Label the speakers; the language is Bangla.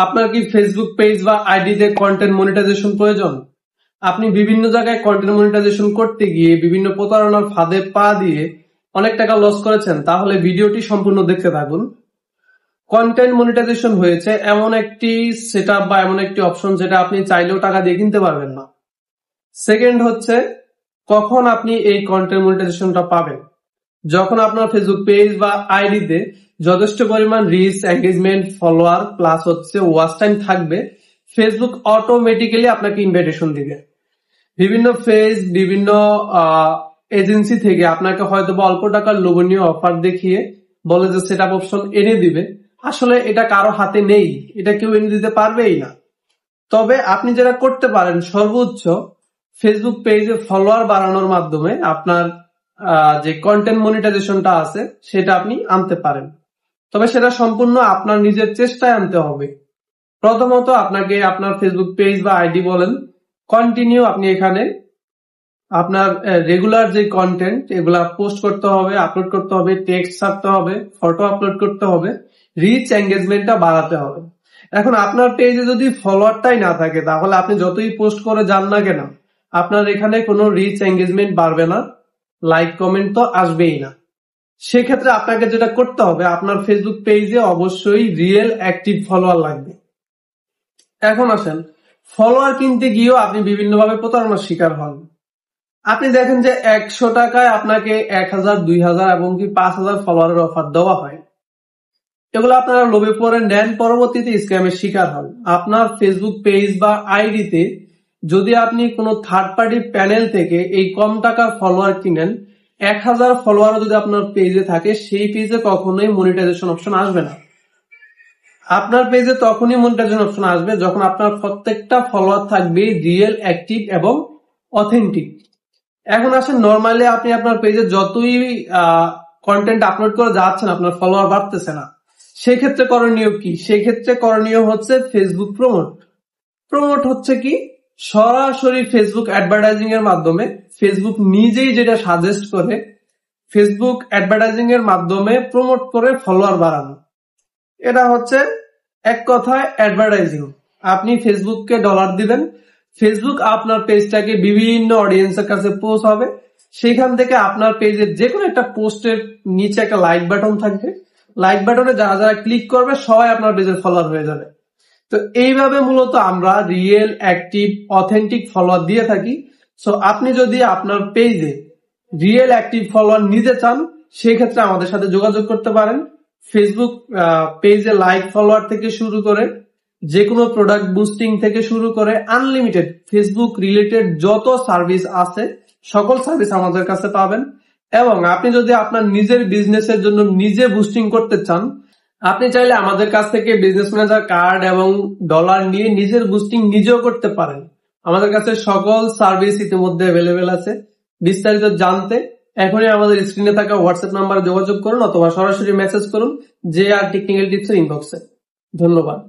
Speaker 1: আপনার কি ফেসবুক পেজ বা আইডিতে কন্টেন্ট মনিটাইজেশন প্রয়োজন? আপনি বিভিন্ন জায়গায় কন্টেন্ট মনিটাইজেশন করতে গিয়ে বিভিন্ন প্রতারণার ফাঁদে পা দিয়ে অনেক টাকা লস করেছেন, তাহলে ভিডিওটি সম্পূর্ণ দেখতে থাকুন। কন্টেন্ট মনিটাইজেশন হয়েছে এমন একটি সেটআপ বা এমন একটি অপশন যেটা আপনি চাইলেও টাকা দিয়ে কিনতে পারবেন না। সেকেন্ড হচ্ছে, কখন আপনি এই কন্টেন্ট মনিটাইজেশনটা পাবেন? যখন আপনার ফেসবুক পেজ বা আইডিতে যথেষ্ট পরিমাণ রিচ, এঙ্গেজমেন্ট, ফলোয়ার প্লাস হচ্ছে ওয়াচ টাইম থাকবে, ফেসবুক অটোমেটিক্যালি আপনাকে ইনভাইটেশন দিবে। বিভিন্ন পেজ, বিভিন্ন এজেন্সি থেকে আপনাকে হয়তো অল্প টাকার লোভনীয় অফার দেখিয়ে বলে যে সেটআপ অপশন এনে দিবে। আসলে এটা কারো হাতে নেই, এটা কেউ এনে দিতে পারবেই না। তবে আপনি যেটা করতে পারেন, সর্বোচ্চ ফেসবুক পেজে ফলোয়ার বাড়ানোর মাধ্যমে আপনার যে কন্টেন্ট মনিটাইজেশনটা আছে সেটা আপনি আনতে পারেন। তবে সেটা সম্পূর্ণ আপনার নিজের চেষ্টায় আনতে হবে। প্রথমত আপনাকে আপনার ফেসবুক পেজ বা আইডি বলেন, কন্টিনিউ আপনি এখানে আপনার রেগুলার যে কন্টেন্ট এগুলা পোস্ট করতে হবে, আপলোড করতে হবে, টেক্সট ছাড়তে হবে, ফটো আপলোড করতে হবে, রিচ এঙ্গেজমেন্টটা বাড়াতে হবে। এখন আপনার পেজে যদি ফলোয়ারটাই না থাকে, তাহলে আপনি যতই পোস্ট করে যান না কেন, আপনার এখানে কোনো রিচ এঙ্গেজমেন্ট বাড়বে না, লাইক কমেন্ট তো আসবেই না। সেক্ষেত্রে আপনাকে যেটা করতে হবে, আপনার ফেসবুক পেজে অবশ্যই রিয়েল অ্যাক্টিভ ফলোয়ার লাগবে। এখন আসেন, ফলোয়ার কিনতে গিয়েও আপনি বিভিন্নভাবে প্রতারণার শিকার হন। আপনি দেখেন যে 100 টাকায় আপনাকে 1000, 2000 এবং কি 5000 ফলোয়ারের অফার দেওয়া হয়। এগুলো আপনারা লোভে পড়ে নেন, পরবর্তীতে স্ক্যামের শিকার হন। আপনার ফেসবুক পেজ বা আইডিতে যদি আপনি কোনো থার্ড পার্টি প্যানেল থেকে এই কম টাকার ফলোয়ার কিনেন, 1000 ফলোয়ার যদি আপনার পেজে থাকে, সেই পেজে কখনোই মনিটাইজেশন অপশন আসবে না। আপনার পেজে তখনই মনিটাইজেশন অপশন আসবে যখন আপনার প্রত্যেকটা ফলোয়ার থাকবে রিয়েল, অ্যাক্টিভ এবং অথেন্টিক। এখন আসেন, নর্মালি আপনি আপনার পেজে যতই কন্টেন্ট আপলোড করে যাচ্ছেন, আপনার ফলোয়ার বাড়তেছে না। সেক্ষেত্রে করণীয় কি? সেক্ষেত্রে করণীয় হচ্ছে ফেসবুক প্রমোট। প্রমোট হচ্ছে কি? সরাসরি ফেসবুক অ্যাডভার্টাইজিং এর মাধ্যমে, ফেসবুক নিজেই যেটা সাজেস্ট করে, ফেসবুক অ্যাডভার্টাইজিং এর মাধ্যমে প্রমোট করে ফলোয়ার বাড়ানো। এটা হচ্ছে এক কথায় অ্যাডভার্টাইজিং। আপনি ফেসবুককে ডলার দিবেন, ফেসবুক আপনার পেজটাকে বিভিন্ন অডিয়েন্সের কাছে পৌঁছাবে। সেখান থেকে আপনার পেজের যে কোনো একটা পোস্টের নিচে একটা লাইক বাটন থাকবে, লাইক বাটনে যারা যারা ক্লিক করবে সবাই আপনার পেজের ফলোয়ার হয়ে যাবে। তো এইভাবে মূলত আমরা রিয়েল, অ্যাক্টিভ, অথেন্টিক ফলোয়ার দিয়ে থাকি। সো আপনি যদি আপনার পেজে রিয়েল অ্যাক্টিভ ফলোয়ার নিতে চান, সেক্ষেত্রে আমাদের সাথে যোগাযোগ করতে পারেন। ফেসবুক পেজে লাইক, ফলোয়ার থেকে শুরু করে যে কোনো প্রোডাক্ট বুস্টিং থেকে শুরু করে আনলিমিটেড ফেসবুক রিলেটেড যত সার্ভিস আছে, সকল সার্ভিস আমাদের কাছে পাবেন। এবং আপনি যদি আপনার নিজের বিজনেসের জন্য নিজে বুস্টিং করতে চান, আপনি চাইলে আমাদের কাছ থেকে বিজনেস ম্যানেজার কার্ড এবং ডলার নিয়ে নিজের বুস্টিং নিজেও করতে পারেন। আমাদের কাছে সকল সার্ভিস ইতিমধ্যে অ্যাভেলেবেল আছে। বিস্তারিত জানতে এখনই আমাদের স্ক্রিনে থাকা হোয়াটসঅ্যাপ নাম্বারে যোগাযোগ করুন অথবা সরাসরি মেসেজ করুন JR টেকনিক্যাল টিপসের ইনবক্সে। ধন্যবাদ।